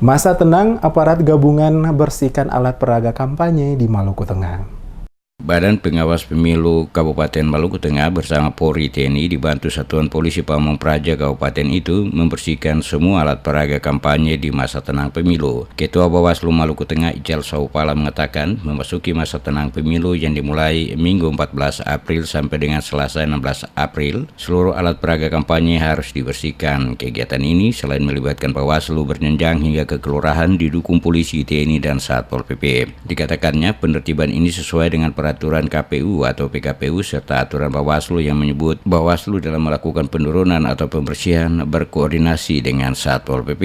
Masa tenang, aparat gabungan bersihkan alat peraga kampanye di Maluku Tengah. Badan Pengawas Pemilu Kabupaten Maluku Tengah bersama Polri TNI dibantu Satuan Polisi Pamong Praja Kabupaten itu membersihkan semua alat peraga kampanye di masa tenang pemilu. Ketua Bawaslu Maluku Tengah Ical Saupala mengatakan memasuki masa tenang pemilu yang dimulai Minggu 14 April sampai dengan Selasa 16 April, seluruh alat peraga kampanye harus dibersihkan. Kegiatan ini selain melibatkan Bawaslu berjenjang hingga ke kelurahan didukung polisi, TNI, dan Satpol PP. Dikatakannya penertiban ini sesuai dengan peraturan KPU atau PKPU serta aturan Bawaslu yang menyebut Bawaslu dalam melakukan penurunan atau pembersihan berkoordinasi dengan Satpol PP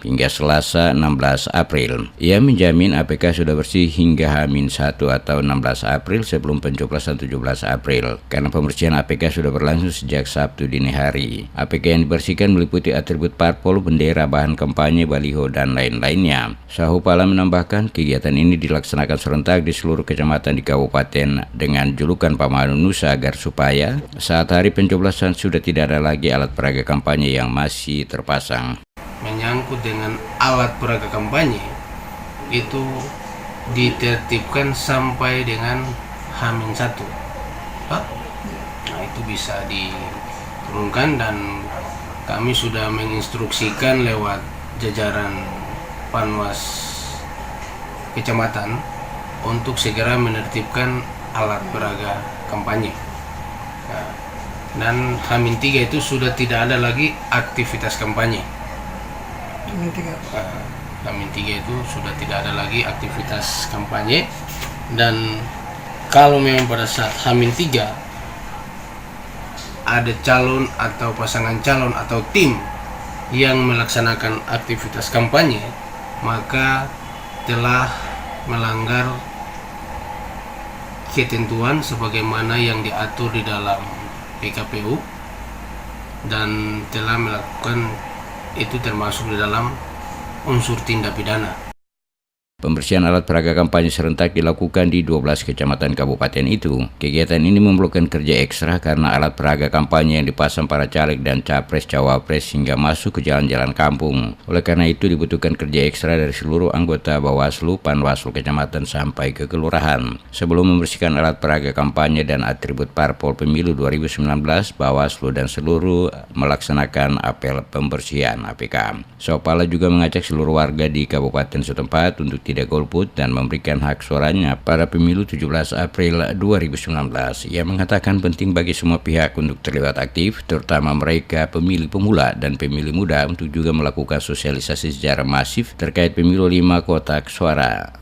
hingga Selasa 16 April. Ia menjamin APK sudah bersih hingga H-1 atau 16 April sebelum pencoblosan 17 April karena pembersihan APK sudah berlangsung sejak Sabtu dini hari. APK yang dibersihkan meliputi atribut parpol, bendera, bahan kampanye, baliho, dan lain-lainnya. Saupala menambahkan kegiatan ini dilaksanakan serentak di seluruh kecamatan di kabupaten dengan julukan Pamanu Nusa agar supaya saat hari pencoblosan sudah tidak ada lagi alat peraga kampanye yang masih terpasang. Menyangkut dengan alat peraga kampanye itu ditertibkan sampai dengan H-1. Nah, itu bisa diturunkan dan kami sudah menginstruksikan lewat jajaran Panwas Kecamatan untuk segera menertibkan alat peraga kampanye. Nah, dan H-3 itu sudah tidak ada lagi aktivitas kampanye. H-3 itu sudah tidak ada lagi aktivitas kampanye, dan kalau memang pada saat H-3 ada calon atau pasangan calon atau tim yang melaksanakan aktivitas kampanye, maka telah melanggar ketentuan sebagaimana yang diatur di dalam PKPU dan telah melakukan itu termasuk di dalam unsur tindak pidana. Pembersihan alat peraga kampanye serentak dilakukan di 12 kecamatan kabupaten itu. Kegiatan ini memerlukan kerja ekstra karena alat peraga kampanye yang dipasang para caleg dan capres-cawapres hingga masuk ke jalan-jalan kampung. Oleh karena itu dibutuhkan kerja ekstra dari seluruh anggota Bawaslu, Panwaslu kecamatan sampai ke kelurahan. Sebelum membersihkan alat peraga kampanye dan atribut parpol pemilu 2019, Bawaslu dan seluruh melaksanakan apel pembersihan APK. Saupala juga mengajak seluruh warga di kabupaten setempat untuk tidak golput dan memberikan hak suaranya pada pemilu 17 April 2019. Ia mengatakan penting bagi semua pihak untuk terlibat aktif, terutama mereka pemilih pemula dan pemilih muda untuk juga melakukan sosialisasi secara masif terkait pemilu 5 kotak suara.